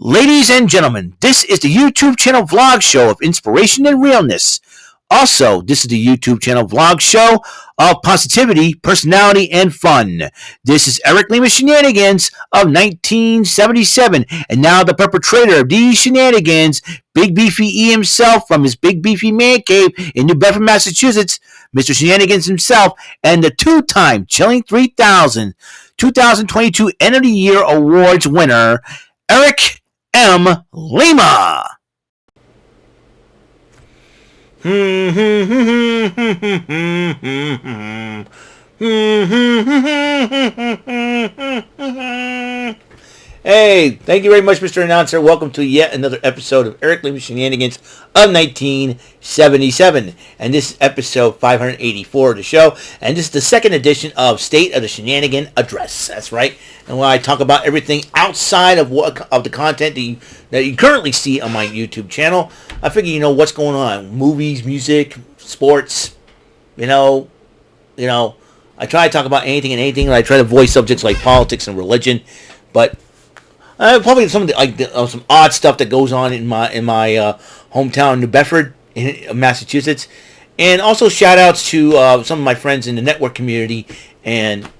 Ladies and gentlemen, this is the YouTube channel vlog show of inspiration and realness. Also, this is the YouTube channel vlog show of positivity, personality, and fun. This is Eric Lima Shenanigans of 1977, and now the perpetrator of these shenanigans, Big Beefy E himself from his Big Beefy Man Cave in New Bedford, Massachusetts, Mr. Shenanigans himself, and the two-time Chilling 3000 2022 End of the Year Awards winner, Eric M. Lima. Hey, thank you very much, Mr. Announcer. Welcome to yet another episode of Eric Lima Shenanigans of 1977. And this is episode 584 of the show. And this is the second edition of State of the Shenanigan Address. That's right. And when I talk about everything outside of the content that you currently see on my YouTube channel, I figure you know what's going on. Movies, music, sports, I try to talk about anything and anything. And I try to avoid subjects like politics and religion. But probably some of some odd stuff that goes on in my hometown, New Bedford, in Massachusetts, and also shout outs to some of my friends in the network community and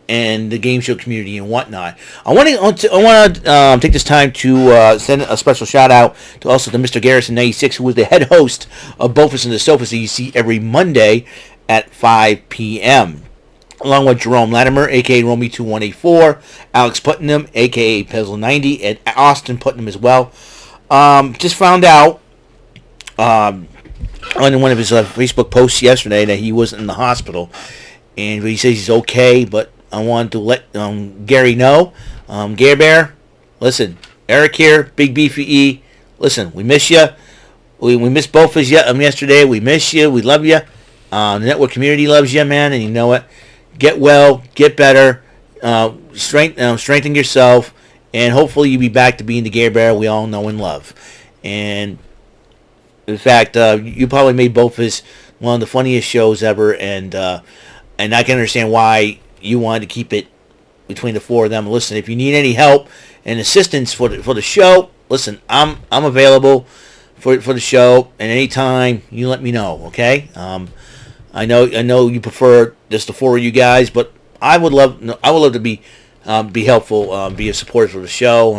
the game show community and whatnot. I want to take this time to send a special shout out to Mr. Garrison96, who is the head host of Bofus and the Sofas that you see every Monday at 5 p.m. along with Jerome Latimer, a.k.a. Romy2184, Alex Putnam, a.k.a. Pezzle90, and Austin Putnam as well. Just found out on one of his Facebook posts yesterday that he wasn't in the hospital. And he says he's okay, but I wanted to let Gary know. Gary Bear, listen, Eric here, Big Beefy E. Listen, we miss you. We missed both of you yesterday. We miss you. We love you. The network community loves you, man, and you know it. Get well, get better, strengthen yourself, and hopefully you'll be back to being the Gare Bear we all know and love. And in fact, you probably made both his one of the funniest shows ever, and I can understand why you wanted to keep it between the four of them. Listen, if you need any help and assistance for the show, listen, I'm available for the show, and anytime you let me know, okay? I know you prefer just the four of you guys, but I would love to be helpful, be a supporter for the show,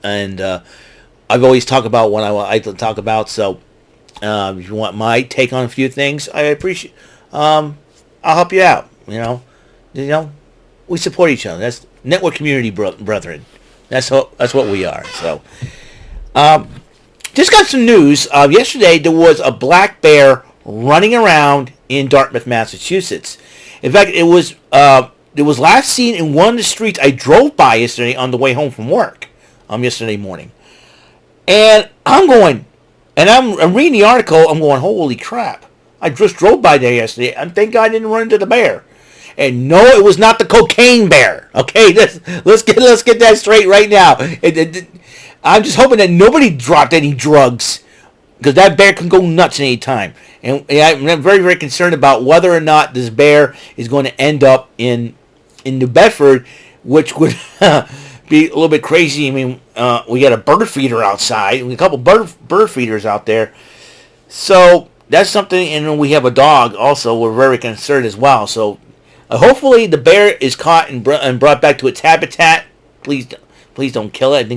and I've always talked about what I like to talk about. So if you want my take on a few things, I appreciate. I'll help you out. We support each other. That's network community brethren. That's what we are. So just got some news. Yesterday there was a black bear running around in Dartmouth, Massachusetts. In fact, it was last seen in one of the streets I drove by yesterday on the way home from work, yesterday morning. And I'm reading the article. I'm going, holy crap! I just drove by there yesterday, and thank God I didn't run into the bear. And no, it was not the cocaine bear. Okay, let's get that straight right now. I'm just hoping that nobody dropped any drugs, because that bear can go nuts any time. And I'm very, very concerned about whether or not this bear is going to end up in New Bedford, which would be a little bit crazy. I mean, we got a bird feeder outside, a couple bird feeders out there. So that's something, and we have a dog also. We're very concerned as well. So hopefully the bear is caught and brought back to its habitat. Please don't kill it.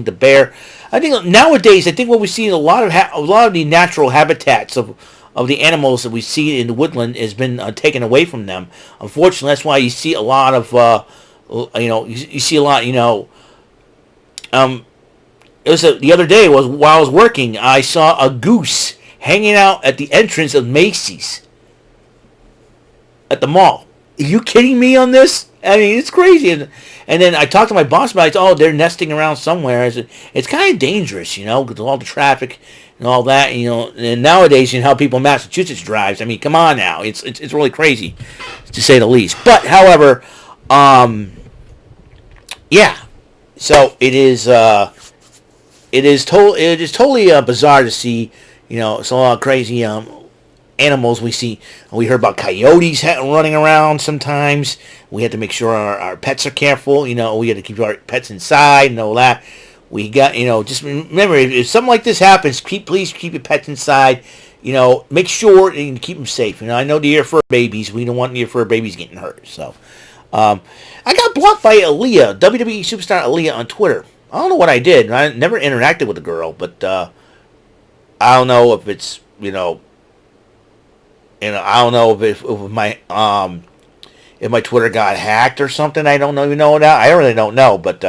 I think nowadays, what we see in a lot of the natural habitats of the animals that we see in the woodland has been taken away from them. Unfortunately, that's why you see a lot of, you see a lot, it was the other day while I was working, I saw a goose hanging out at the entrance of Macy's at the mall. Are you kidding me on this? I mean, it's crazy. And then I talked to my boss about it. Oh, they're nesting around somewhere. I said, it's kind of dangerous, because of all the traffic and all that, and nowadays, how people in Massachusetts drives. I mean, come on now. It's really crazy, to say the least. But, however, yeah. So it is totally bizarre to see, it's a lot of crazy animals we see. We heard about coyotes running around sometimes. We have to make sure our pets are careful. We have to keep our pets inside and all that. We got, just remember, if something like this happens, please keep your pets inside. Make sure and keep them safe. I know the fur babies. We don't want the fur babies getting hurt. So, I got blocked by Aaliyah, WWE superstar Aaliyah on Twitter. I don't know what I did. I never interacted with the girl, but I don't know if it's I don't know if my Twitter got hacked or something. I don't even know that. I really don't know, but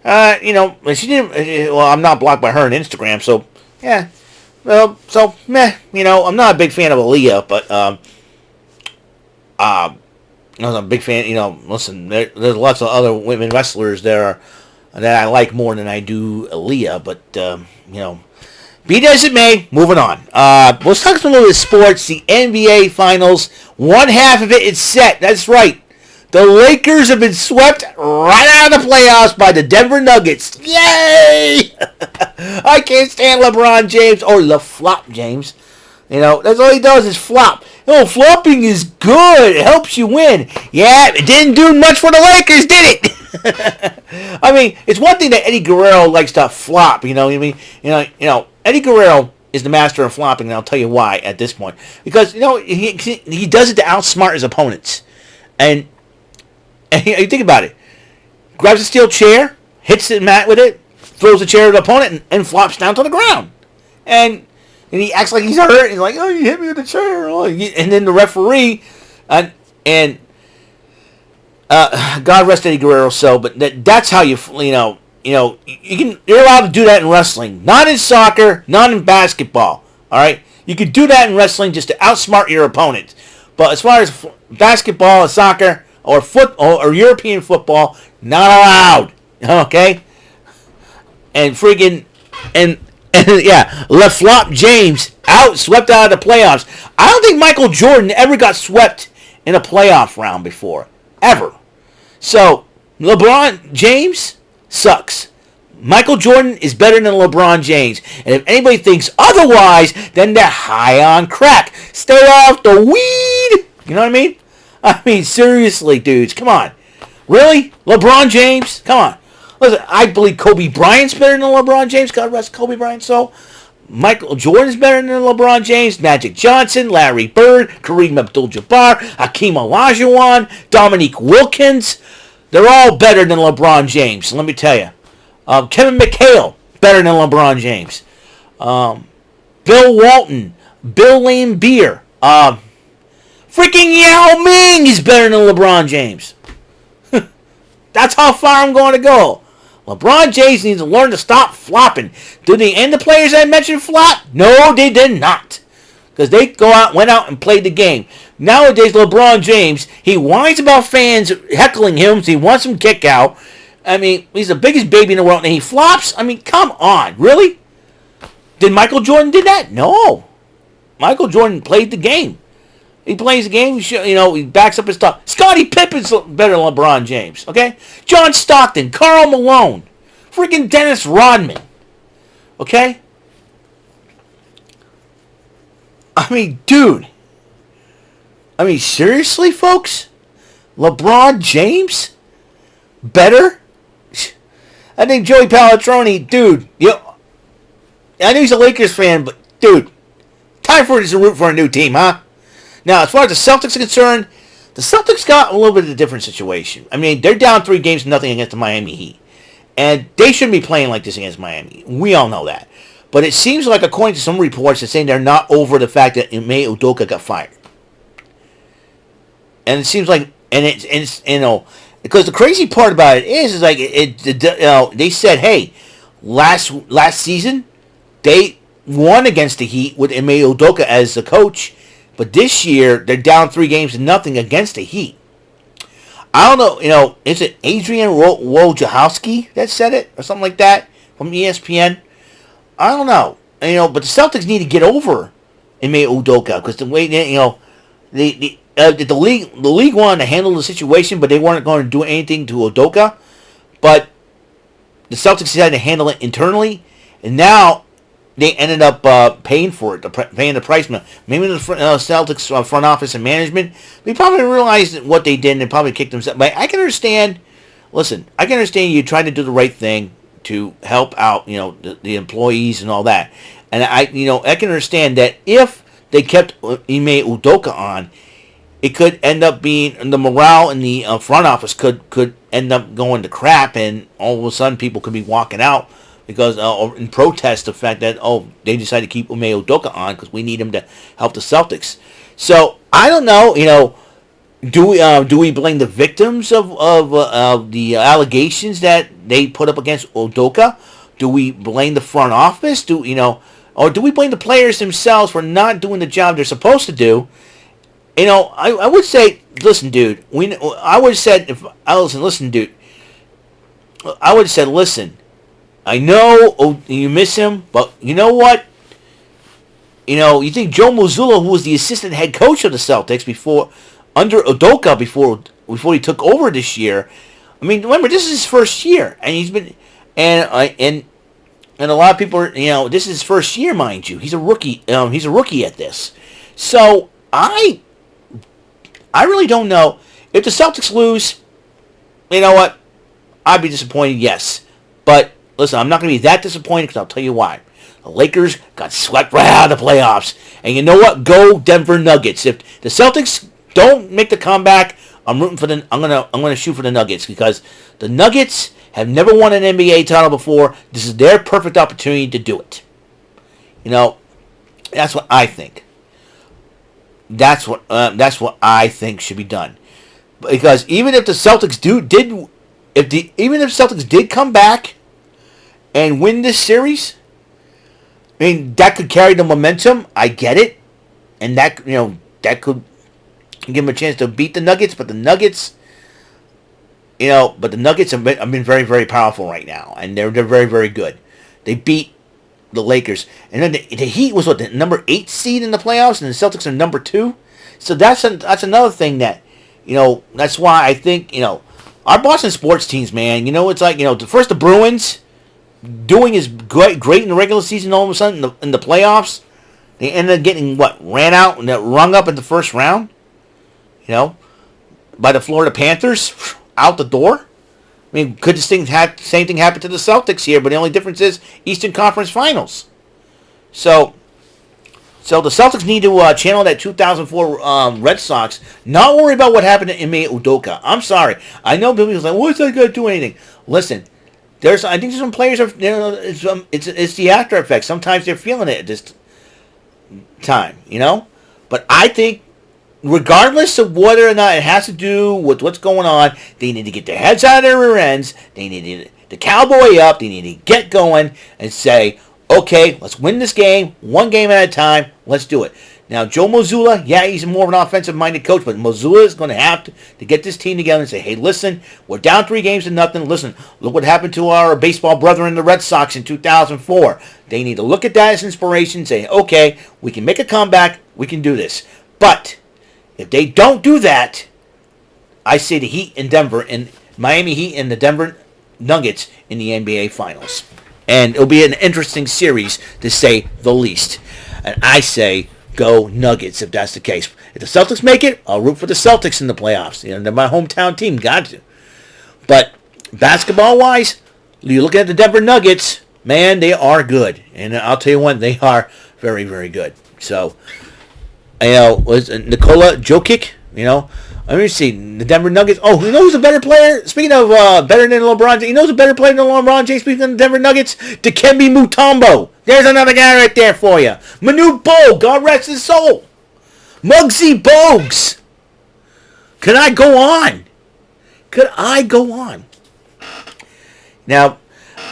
she didn't. Well, I'm not blocked by her on Instagram, so yeah. So meh. I'm not a big fan of Aaliyah, but I'm a big fan. Listen, there's lots of other women wrestlers there that I like more than I do Aaliyah, but be it as it may, moving on. Let's talk a little bit of sports. The NBA Finals, one half of it is set. That's right. The Lakers have been swept right out of the playoffs by the Denver Nuggets. Yay! I can't stand LeBron James or LaFlop James. That's all he does is flop. Flopping is good. It helps you win. Yeah, it didn't do much for the Lakers, did it? I mean, it's one thing that Eddie Guerrero likes to flop. You know what I mean? Eddie Guerrero is the master of flopping, and I'll tell you why at this point. Because he does it to outsmart his opponents, and you think about it. Grabs a steel chair, hits the mat with it, throws the chair at the opponent, and flops down to the ground, and he acts like he's hurt. He's like, "Oh, you hit me with the chair!" And then the referee, God rest Eddie Guerrero's soul, but that's how you're allowed to do that in wrestling, not in soccer, not in basketball. All right, you could do that in wrestling just to outsmart your opponent, but as far as basketball and soccer or football or European football, not allowed. Okay, and yeah, LaFlop James swept out of the playoffs. I don't think Michael Jordan ever got swept in a playoff round before, ever. So LeBron James sucks. Michael Jordan is better than LeBron James. And if anybody thinks otherwise, then they're high on crack. Stay off the weed. You know what I mean? I mean, seriously, dudes. Come on. Really? LeBron James? Come on. Listen, I believe Kobe Bryant's better than LeBron James. God rest Kobe Bryant. So, Michael Jordan's better than LeBron James. Magic Johnson, Larry Bird, Kareem Abdul-Jabbar, Hakeem Olajuwon, Dominique Wilkins. They're all better than LeBron James. Let me tell you. Kevin McHale, better than LeBron James. Bill Walton, Bill Laimbeer. Freaking Yao Ming is better than LeBron James. That's how far I'm going to go. LeBron James needs to learn to stop flopping. Did the end the players I mentioned flop? No, they did not. Because they went out and played the game. Nowadays, LeBron James, he whines about fans heckling him, so he wants some kick out. I mean, he's the biggest baby in the world, and he flops? I mean, come on. Really? Did Michael Jordan do that? No. Michael Jordan played the game. He plays the game, he backs up his stuff. Scottie Pippen's better than LeBron James, okay? John Stockton, Karl Malone, freaking Dennis Rodman, okay? I mean, dude. I mean, seriously, folks? LeBron James? Better? I think Joey Palatroni, dude, I know he's a Lakers fan, but, dude, time for us to root for a new team, huh? Now, as far as the Celtics are concerned, the Celtics got a little bit of a different situation. I mean, they're down 3-0 against the Miami Heat. And they shouldn't be playing like this against Miami. We all know that. But it seems like, according to some reports, they're saying they're not over the fact that Ime Udoka got fired. And it seems like, because the crazy part about it is like, they said, hey, last season, they won against the Heat with Ime Udoka as the coach. But this year, they're down 3-0 against the Heat. I don't know, is it Adrian Wojciechowski that said it? Or something like that? From ESPN? I don't know. But the Celtics need to get over Ime Udoka. Because the way, the league wanted to handle the situation, but they weren't going to do anything to Udoka. But the Celtics decided to handle it internally. And now they ended up paying for it, paying the price. Maybe the Celtics front office and management, they probably realized what they did and they probably kicked themselves. But I can understand, I can understand you trying to do the right thing, to help out, the employees and all that. And I can understand that if they kept Ime Udoka on, it could end up being the morale in the front office could end up going to crap, and all of a sudden people could be walking out because in protest of the fact that they decided to keep Ime Udoka on because we need him to help the Celtics. So I don't know, do we blame the victims of the allegations that they put up against Udoka? Do we blame the front office? Or do we blame the players themselves for not doing the job they're supposed to do? I would say, listen, dude. I would have said, listen, dude. I would have said, listen. I know you miss him, but you know what? You think Joe Mazzulla, who was the assistant head coach of the Celtics under Udoka before he took over this year. I mean, remember, this is his first year, and he's been and a lot of people are, this is his first year, mind you. He's a rookie. He's a rookie at this. So I really don't know if the Celtics lose. You know what? I'd be disappointed. Yes, but listen, I'm not going to be that disappointed because I'll tell you why. The Lakers got swept right out of the playoffs, and you know what? Go Denver Nuggets. If the Celtics don't make the comeback, I'm gonna shoot for the Nuggets because the Nuggets have never won an NBA title before. This is their perfect opportunity to do it. That's what I think. That's what I think should be done. Because even if the Celtics even if Celtics did come back and win this series, I mean that could carry the momentum. I get it, and that could give them a chance to beat the Nuggets. But the Nuggets. Have been very, very powerful right now, and they're very, very good. They beat the Lakers, and then the Heat was the number 8 seed in the playoffs, and the Celtics are number 2. So that's another thing that that's why I think our Boston sports teams, man. It's like first the Bruins doing is great in the regular season, all of a sudden in the playoffs they ended up getting rung up in the first round, by the Florida Panthers. Out the door. I mean, could the same thing happen to the Celtics here? But the only difference is Eastern Conference Finals. So the Celtics need to channel that 2004 Red Sox. Not worry about what happened to Ime Udoka. I'm sorry. I know people are like, "What's that going to do anything?" Listen, I think some players are. It's the after effects. Sometimes they're feeling it at this time. But I think. Regardless of whether or not it has to do with what's going on, they need to get their heads out of their rear ends. They need to cowboy up. They need to get going and say, okay, let's win this game, one game at a time. Let's do it. Now, Joe Mazzulla, he's more of an offensive-minded coach, but Mazzulla is going to have to get this team together and say, hey, listen, we're down 3-0. Listen, look what happened to our baseball brethren, the Red Sox, in 2004. They need to look at that as inspiration, say, okay, we can make a comeback. We can do this. But if they don't do that, I say the Heat in Denver and Miami Heat and the Denver Nuggets in the NBA Finals. And it'll be an interesting series, to say the least. And I say go Nuggets if that's the case. If the Celtics make it, I'll root for the Celtics in the playoffs. They're my hometown team. Got to. But basketball-wise, you look at the Denver Nuggets, man, they are good. And I'll tell you what, they are very, very good. So... was Nikola Jokic, let me see, the Denver Nuggets. Oh, you know who's a better player? Speaking of better than LeBron James, you know who's a better player than LeBron James, speaking of the Denver Nuggets? Dikembe Mutombo. There's another guy right there for you. Manute Bol, God rest his soul. Muggsy Bogues. Could I go on? Now,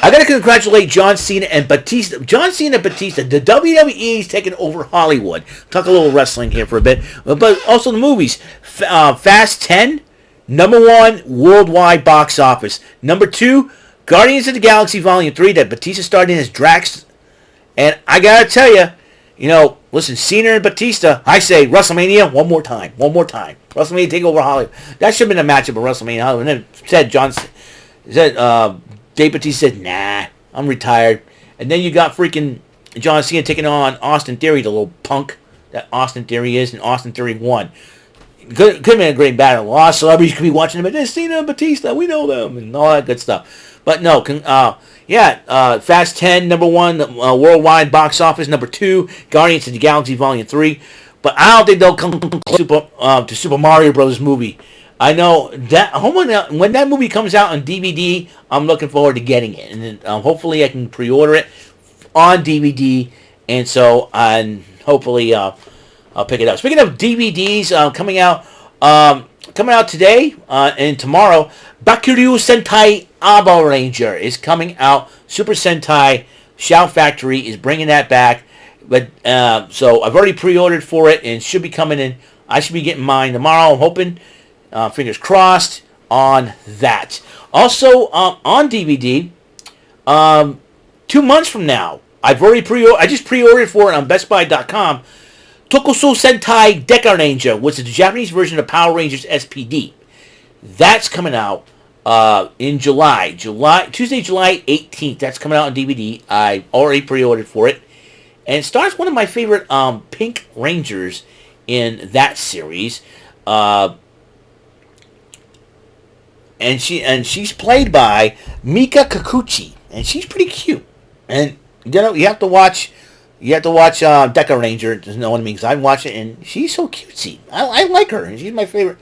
I got to congratulate John Cena and Batista. John Cena and Batista, the WWE is taking over Hollywood. Talk a little wrestling here for a bit. But also the movies. Fast 10, number 1 worldwide box office. Number 2, Guardians of the Galaxy Volume 3 that Batista starred in as Drax. And I got to tell you, listen, Cena and Batista, I say WrestleMania one more time. WrestleMania take over Hollywood. That should have been a matchup of WrestleMania. And then Dave Batista said, nah, I'm retired. And then you got freaking John Cena taking on Austin Theory, the little punk that Austin Theory is, and Austin Theory won. Could have been a great battle. A lot of celebrities could be watching them, and Cena and Batista, we know them, and all that good stuff. But no, Fast 10, number 1, worldwide box office, number 2, Guardians of the Galaxy Volume 3. But I don't think they'll come close to Super Mario Brothers movie. I know that when that movie comes out on DVD, I'm looking forward to getting it, and then, hopefully I can pre-order it on DVD, and hopefully I'll pick it up. Speaking of DVDs, coming out today and tomorrow, Bakuryu Sentai Aba Ranger is coming out. Super Sentai Shout Factory is bringing that back. But so I've already pre-ordered for it and should be coming in. I should be getting mine tomorrow. I'm hoping, fingers crossed on that. Also on DVD, 2 months from now, I just pre-ordered for it on BestBuy.com. Tokusou Sentai Deca Ranger, which is the Japanese version of Power Rangers SPD. That's coming out in Tuesday, July 18th. That's coming out on DVD. I already pre-ordered for it. And it stars one of my favorite Pink Rangers in that series. And she's played by Mika Kikuchi. And she's pretty cute. And you have to watch Deca Ranger to know what I mean, because I watch it and she's so cutesy. I like her, and she's my favorite,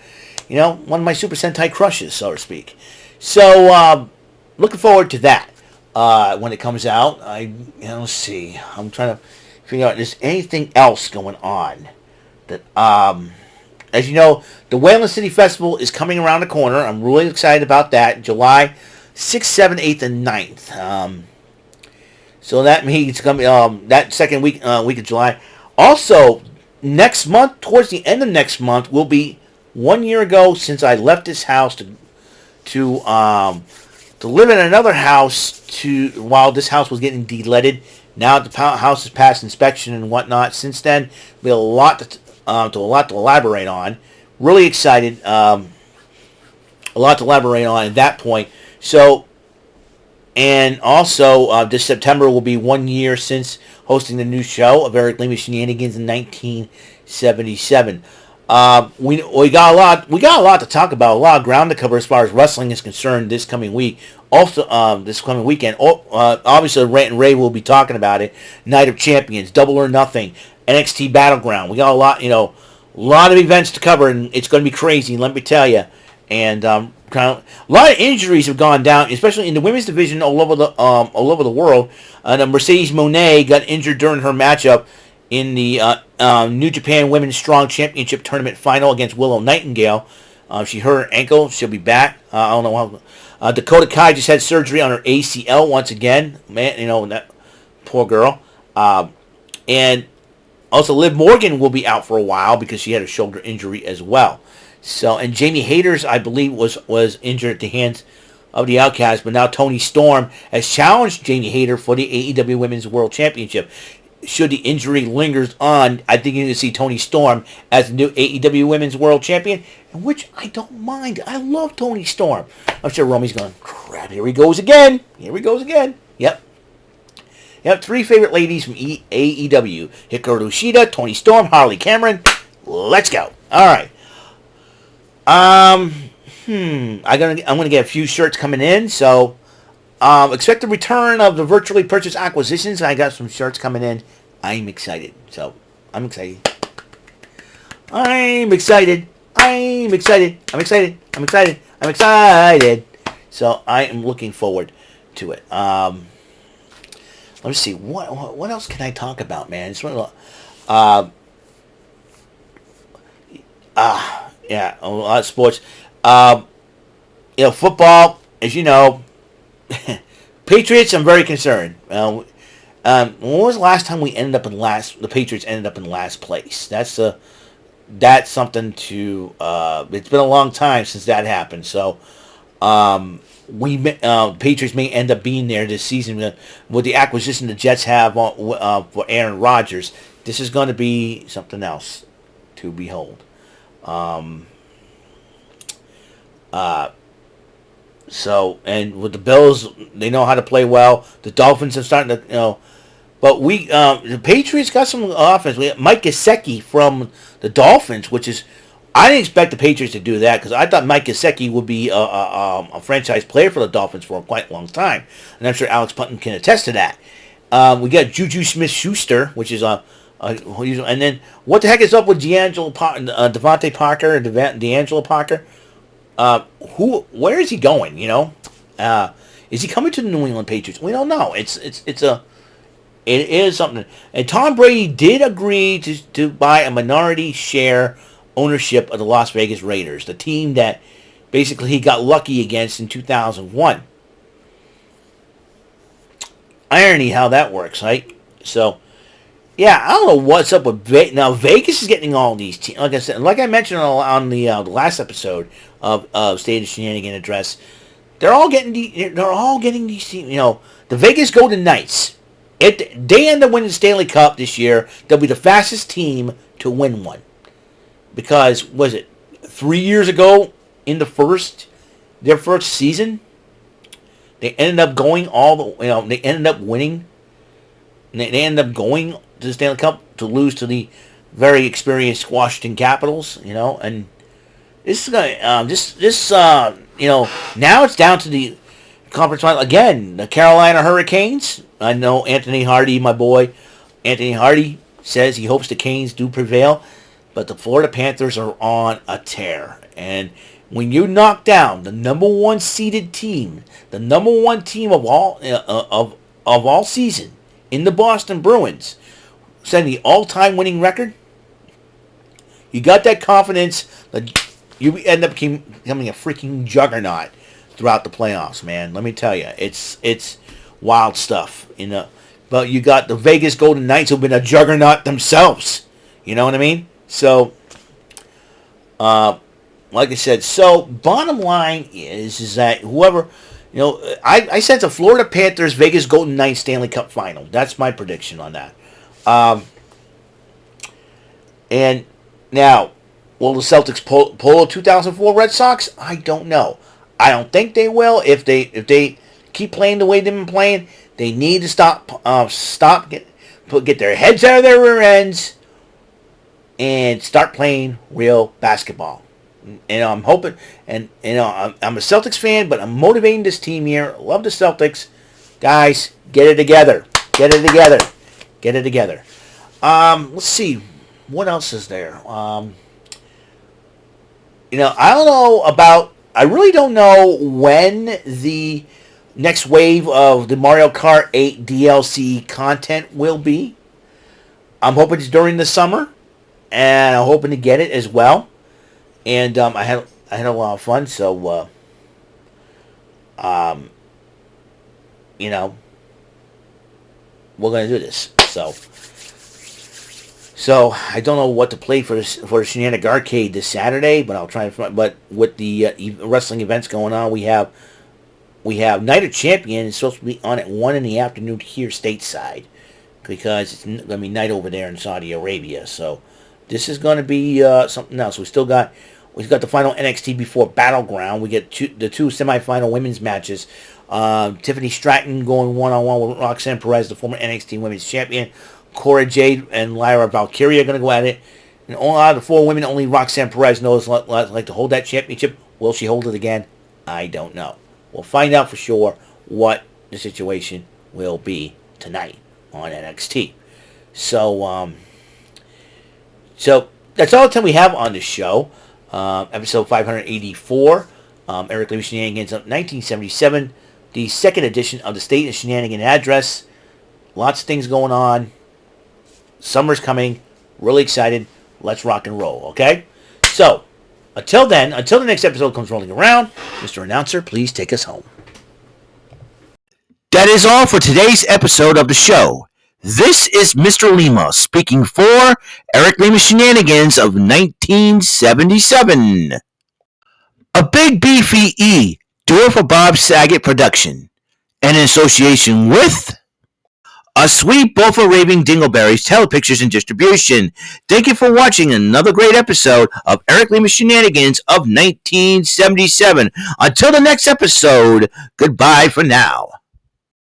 one of my Super Sentai crushes, so to speak. So looking forward to that when it comes out. Let's see. I'm trying to figure out if there's anything else going on that as you know, the Wayland City Festival is coming around the corner. I'm really excited about that. July 6th, 7th, 8th, and 9th. So that means it's coming that second week of July. Also, next month, towards the end of next month, will be 1 year ago since I left this house to live in another house while this house was getting de-leaded. Now the house has passed inspection and whatnot. Since then, we have a lot to elaborate on. Really excited. A lot to elaborate on at that point. So. And also, this September will be 1 year since hosting the new show of Eric Lima's Shenanigans in 1977. We got a lot to talk about, a lot of ground to cover as far as wrestling is concerned this coming week. Also, this coming weekend, obviously, Rant and Ray will be talking about it. Night of Champions, Double or Nothing, NXT Battleground. We got a lot of events to cover, and it's going to be crazy. Let me tell you. And a lot of injuries have gone down, especially in the women's division all over the world. Mercedes Moné got injured during her matchup in the New Japan Women's Strong Championship Tournament final against Willow Nightingale. She hurt her ankle. She'll be back. I don't know how. Dakota Kai just had surgery on her ACL once again. Man, that poor girl. And also Liv Morgan will be out for a while because she had a shoulder injury as well. So, and Jamie Hayters, I believe, was injured at the hands of the Outcast, but now Toni Storm has challenged Jamie Hayter for the AEW Women's World Championship. Should the injury lingers on, I think you're going to see Toni Storm as the new AEW Women's World Champion, which I don't mind. I love Toni Storm. I'm sure Romy's going, crap, here he goes again. Yep. 3 favorite ladies from AEW. Hikaru Shida, Toni Storm, Harley Cameron. Let's go. All right. I'm gonna get a few shirts coming in, so expect the return of the virtually purchased acquisitions. I got some shirts coming in. I'm excited. So I'm excited. So I am looking forward to it. Let's see what else can I talk about, man? It's one of yeah, a lot of sports. Football, as you know, Patriots, I'm very concerned. When was the last time the Patriots ended up in last place? That's something to, it's been a long time since that happened. So, Patriots may end up being there this season with the acquisition the Jets have for Aaron Rodgers. This is going to be something else to behold. So, and with the Bills, they know how to play well. The Dolphins are starting to, but the Patriots got some offense. We have Mike Gesicki from the Dolphins, which is I didn't expect the Patriots to do that because I thought Mike Gesicki would be a franchise player for the Dolphins for quite a long time, and I'm sure Alex Putnam can attest to that. We got Juju Smith-Schuster, which is and then what the heck is up with Devontae Parker and D'Angelo Parker? Where is he going? Is he coming to the New England Patriots? We don't know. It is something. And Tom Brady did agree to buy a minority share ownership of the Las Vegas Raiders, the team that basically he got lucky against in 2001. Irony how that works, right? So, yeah, I don't know what's up with Vegas. Now, Vegas is getting all these teams. Like I said, like I mentioned on the last episode of State of Shenanigan Address, they're all getting these teams. The Vegas Golden Knights. They end up winning the Stanley Cup this year. They'll be the fastest team to win one. Because, was it 3 years ago in their first season, they ended up going they ended up winning. They ended up going to the Stanley Cup to lose to the very experienced Washington Capitals, and this is gonna, now it's down to the conference final again. The Carolina Hurricanes. I know Anthony Hardy, my boy, Anthony Hardy says he hopes the Canes do prevail, but the Florida Panthers are on a tear. And when you knock down the number one seeded team, the number one team of all season in the Boston Bruins, setting the all-time winning record, you got that confidence that you end up becoming a freaking juggernaut throughout the playoffs, man. Let me tell you, it's wild stuff, But you got the Vegas Golden Knights who've been a juggernaut themselves. You know what I mean? So, like I said, bottom line is that whoever, I sense a Florida Panthers Vegas Golden Knights Stanley Cup final. That's my prediction on that. And now, will the Celtics pull a 2004 Red Sox? I don't know. I don't think they will. If they keep playing the way they've been playing, they need to get their heads out of their rear ends and start playing real basketball. And I'm hoping, I'm a Celtics fan, but I'm motivating this team here. Love the Celtics. Guys, get it together. Get it together. Get it together. Let's see. What else is there? I don't know I really don't know when the next wave of the Mario Kart 8 DLC content will be. I'm hoping it's during the summer, and I'm hoping to get it as well. And I had a lot of fun, so we're gonna do this. So I don't know what to play for the Shenanigan Arcade this Saturday, but I'll try and find. But with the wrestling events going on, we have Night of Champions. It's supposed to be on at 1 in the afternoon here stateside, because it's going to be night over there in Saudi Arabia. So this is going to be something else. We've got the final NXT before Battleground. We get the two semifinal women's matches. Tiffany Stratton going one-on-one with Roxanne Perez, the former NXT Women's Champion. Cora Jade and Lyra Valkyria are going to go at it. And out of the four women, only Roxanne Perez knows like to hold that championship. Will she hold it again? I don't know. We'll find out for sure what the situation will be tonight on NXT. So that's all the time we have on this show. Episode 584. Eric Lima Shenanigans, 1977. The second edition of the State of Shenanigan Address. Lots of things going on. Summer's coming. Really excited. Let's rock and roll, okay? So, until the next episode comes rolling around, Mr. Announcer, please take us home. That is all for today's episode of the show. This is Mr. Lima speaking for Eric Lima Shenanigans of 1977. A Big Beefy E, do it for Bob Saget production. And in association with A Sweet Bowl for Raving Dingleberries Telepictures and Distribution. Thank you for watching another great episode of Eric Lima Shenanigans of 1977. Until the next episode, goodbye for now.